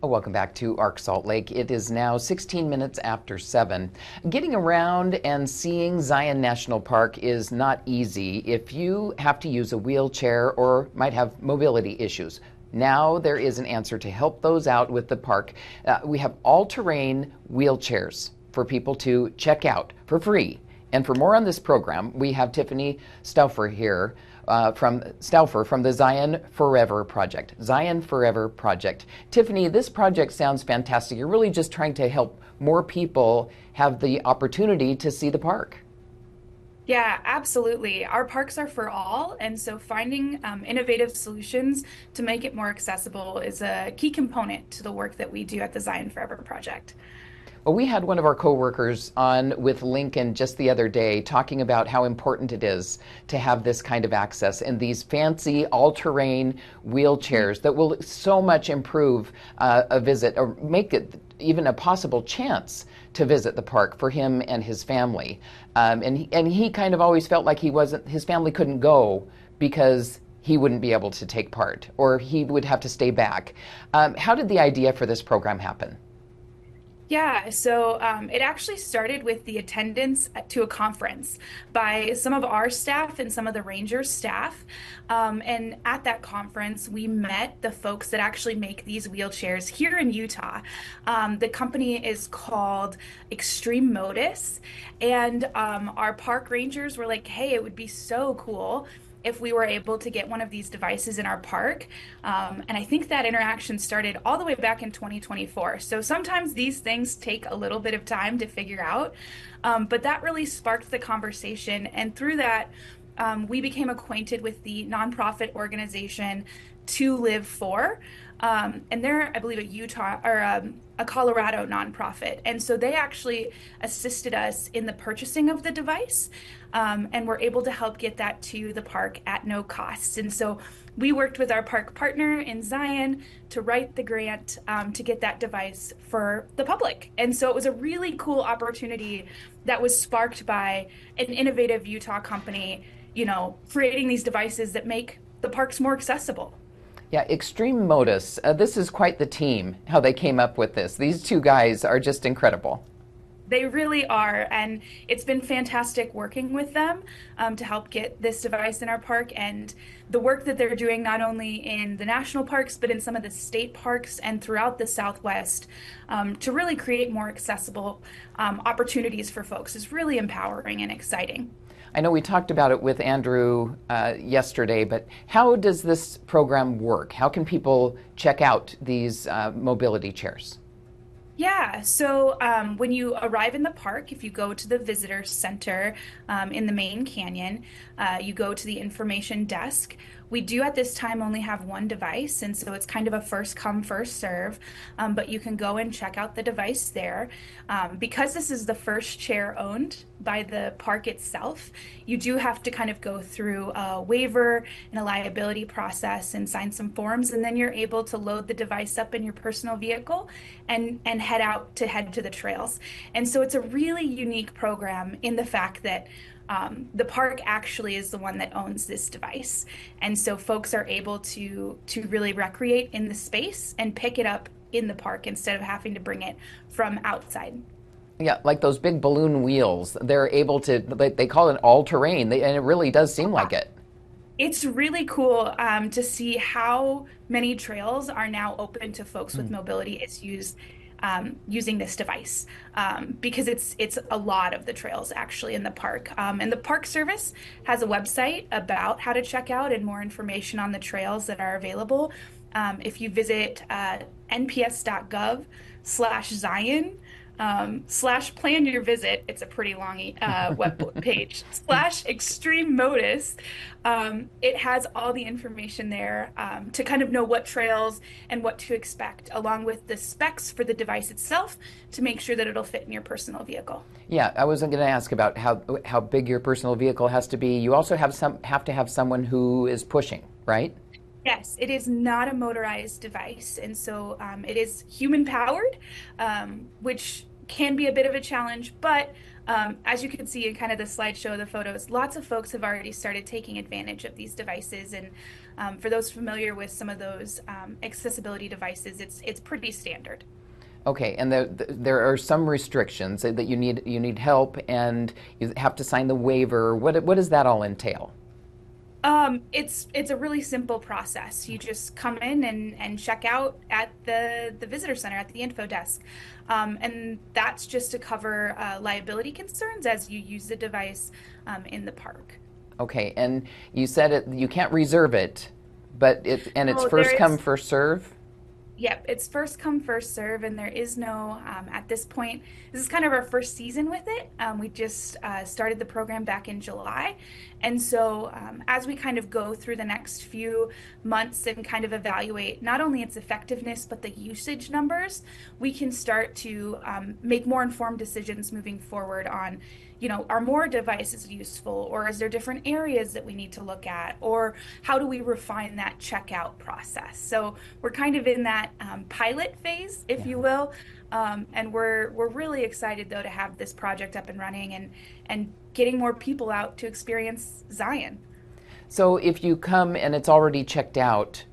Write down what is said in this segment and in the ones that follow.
Welcome back to Arc Salt Lake. It is now 16 minutes after 7. Getting around and seeing Zion National Park is not easy if you have to use a wheelchair or might have mobility issues. Now there is an answer to help those out with the park. We have all-terrain wheelchairs for people to check out for free. And for more on this program, we have Tiffany Stauffer here from the Zion Forever Project. Zion Forever Project. Tiffany, this project sounds fantastic. You're really just trying to help more people have the opportunity to see the park. Yeah, absolutely. Our parks are for all, and so finding innovative solutions to make it more accessible is a key component to the work that we do at the Zion Forever Project. Well, we had one of our coworkers on with Lincoln just the other day talking about how important it is to have this kind of access and these fancy all-terrain wheelchairs that will so much improve a visit or make it even a possible chance to visit the park for him and his family. And he kind of always felt like his family couldn't go because he wouldn't be able to take part or he would have to stay back. How did the idea for this program happen? Yeah, so it actually started with the attendance to a conference by some of our staff and some of the Rangers staff. And at that conference, we met the folks that actually make these wheelchairs here in Utah. The company is called Extreme Modus, and our park rangers were like, hey, it would be so cool if we were able to get one of these devices in our park. And I think that interaction started all the way back in 2024. So sometimes these things take a little bit of time to figure out, but that really sparked the conversation. And through that, we became acquainted with the nonprofit organization To Live For. And they're, I believe, a Utah or a Colorado nonprofit. And so they actually assisted us in the purchasing of the device, and were able to help get that to the park at no cost. And so we worked with our park partner in Zion to write the grant to get that device for the public. And so it was a really cool opportunity that was sparked by an innovative Utah company, creating these devices that make the parks more accessible. Yeah, Extreme Modus. This is quite the team, how they came up with this. These two guys are just incredible. They really are, and it's been fantastic working with them to help get this device in our park, and the work that they're doing not only in the national parks, but in some of the state parks and throughout the Southwest to really create more accessible opportunities for folks is really empowering and exciting. I know we talked about it with Andrew yesterday, but how does this program work? How can people check out these mobility chairs? Yeah, so when you arrive in the park, if you go to the visitor center in the main canyon, you go to the information desk. We do at this time only have one device, and so it's kind of a first come, first serve, but you can go and check out the device there. Because this is the first chair owned by the park itself, you do have to kind of go through a waiver and a liability process and sign some forms, and then you're able to load the device up in your personal vehicle and head to the trails. And so it's a really unique program in the fact that the park actually is the one that owns this device. And so folks are able to really recreate in the space and pick it up in the park instead of having to bring it from outside. Yeah, like those big balloon wheels. They're able to, they call it all terrain, and it really does seem like it. It's really cool to see how many trails are now open to folks with mobility issues using this device, because it's a lot of the trails actually in the park. And the Park Service has a website about how to check out and more information on the trails that are available. If you visit nps.gov/Zion slash plan your visit, it's a pretty long web page, slash extreme modus. It has all the information there to kind of know what trails and what to expect, along with the specs for the device itself to make sure that it'll fit in your personal vehicle. Yeah, I was going to ask about how big your personal vehicle has to be. You also have to have someone who is pushing, right? Yes, it is not a motorized device, and so it is human powered, which can be a bit of a challenge, but As you can see in kind of the slideshow of the photos, lots of folks have already started taking advantage of these devices. And for those familiar with some of those accessibility devices, it's pretty standard. Okay, and there are some restrictions that you need help, and you have to sign the waiver. What does that all entail? It's a really simple process. You just come in and check out at the visitor center at the info desk. And that's just to cover liability concerns as you use the device in the park. Okay, and you said you can't reserve it, but it's So there first come is first serve. Yep, it's first come, first serve, and there is no, at this point, this is kind of our first season with it. We just started the program back in July. And so, as we kind of go through the next few months and kind of evaluate not only its effectiveness, but the usage numbers, we can start to make more informed decisions moving forward on, are more devices useful, or is there different areas that we need to look at, or how do we refine that checkout process? So we're kind of in that pilot phase, if Yeah. you will, and we're really excited though to have this project up and running and getting more people out to experience Zion. So if you come and it's already checked out,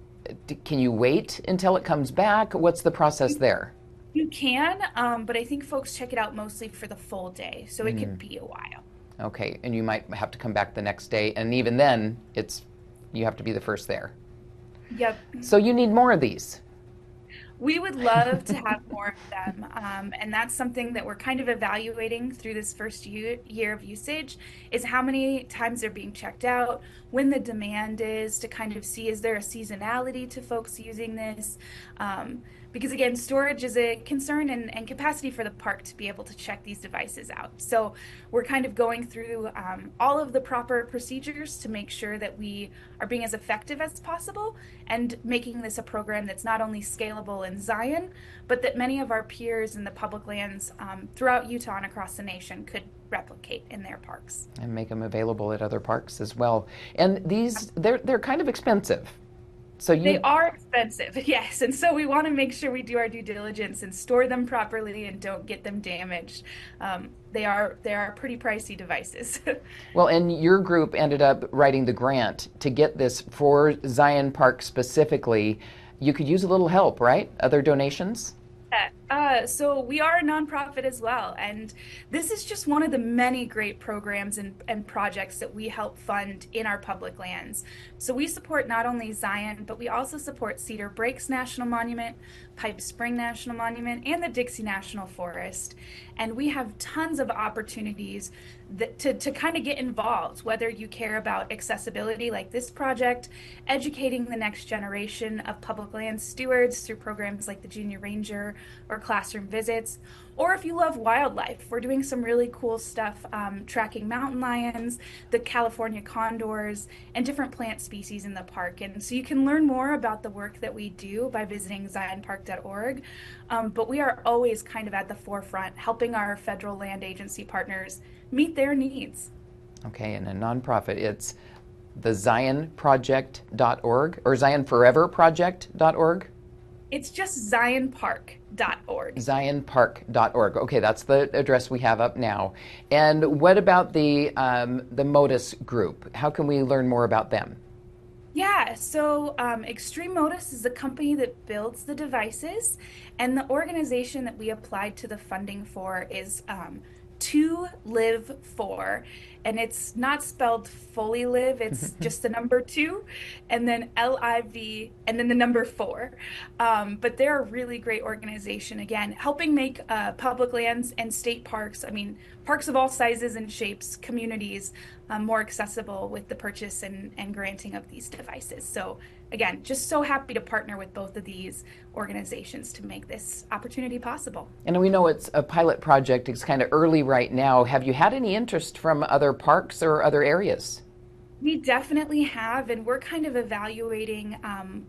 can you wait until it comes back? What's the process there? You can, but I think folks check it out mostly for the full day, so it could be a while. Okay, and you might have to come back the next day, and even then, you have to be the first there. Yep. So you need more of these. We would love to have more of them. And that's something that we're kind of evaluating through this first year of usage is how many times they're being checked out, when the demand is to kind of see, is there a seasonality to folks using this? Because again, storage is a concern and capacity for the park to be able to check these devices out. So we're kind of going through all of the proper procedures to make sure that we are being as effective as possible and making this a program that's not only scalable in Zion, but that many of our peers in the public lands throughout Utah and across the nation could replicate in their parks. And make them available at other parks as well. And they're kind of expensive. So They are expensive, yes. And so we want to make sure we do our due diligence and store them properly and don't get them damaged. They are pretty pricey devices. well, and your group ended up writing the grant to get this for Zion Park specifically. You could use a little help, right? Other donations? So we are a nonprofit as well, and this is just one of the many great programs and projects that we help fund in our public lands. So we support not only Zion, but we also support Cedar Breaks National Monument, Pipe Spring National Monument, and the Dixie National Forest. And we have tons of opportunities to kind of get involved, whether you care about accessibility like this project, educating the next generation of public land stewards through programs like the Junior Ranger or classroom visits, or if you love wildlife, we're doing some really cool stuff tracking mountain lions, the California condors, and different plant species in the park. And so you can learn more about the work that we do by visiting zionpark.org. But we are always kind of at the forefront, helping our federal land agency partners meet their needs. Okay, and a nonprofit, it's the zionproject.org or zionforeverproject.org? It's just zionpark.org. Zionpark.org. Okay, that's the address we have up now. And what about the Modus group? How can we learn more about them? Yeah, so Extreme Modus is the company that builds the devices, and the organization that we applied to the funding for is To Live For, and it's not spelled fully live, it's just the number two, and then LIV, and then the number four. But they're a really great organization, again, helping make public lands and state parks, I mean, parks of all sizes and shapes, communities, more accessible with the purchase and granting of these devices. So again, just so happy to partner with both of these organizations to make this opportunity possible. And we know it's a pilot project. It's kind of early right now. Have you had any interest from other parks or other areas? We definitely have, and we're kind of evaluating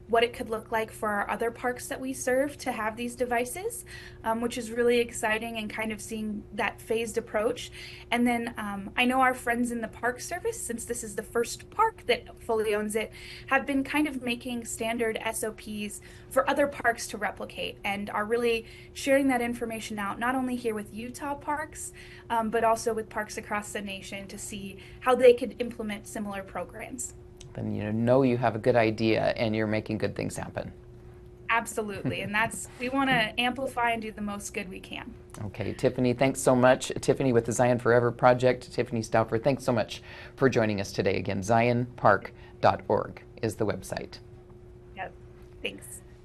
what it could look like for our other parks that we serve to have these devices, which is really exciting and kind of seeing that phased approach. And then I know our friends in the Park Service, since this is the first park that fully owns it, have been kind of making standard SOPs for other parks to replicate and are really sharing that information out, not only here with Utah parks, but also with parks across the nation to see how they could implement similar programs. Then know you have a good idea and you're making good things happen. Absolutely. And we want to amplify and do the most good we can. Okay, Tiffany, thanks so much. Tiffany with the Zion Forever Project. Tiffany Stauffer, thanks so much for joining us today. Again, zionpark.org is the website. Yep. Thanks.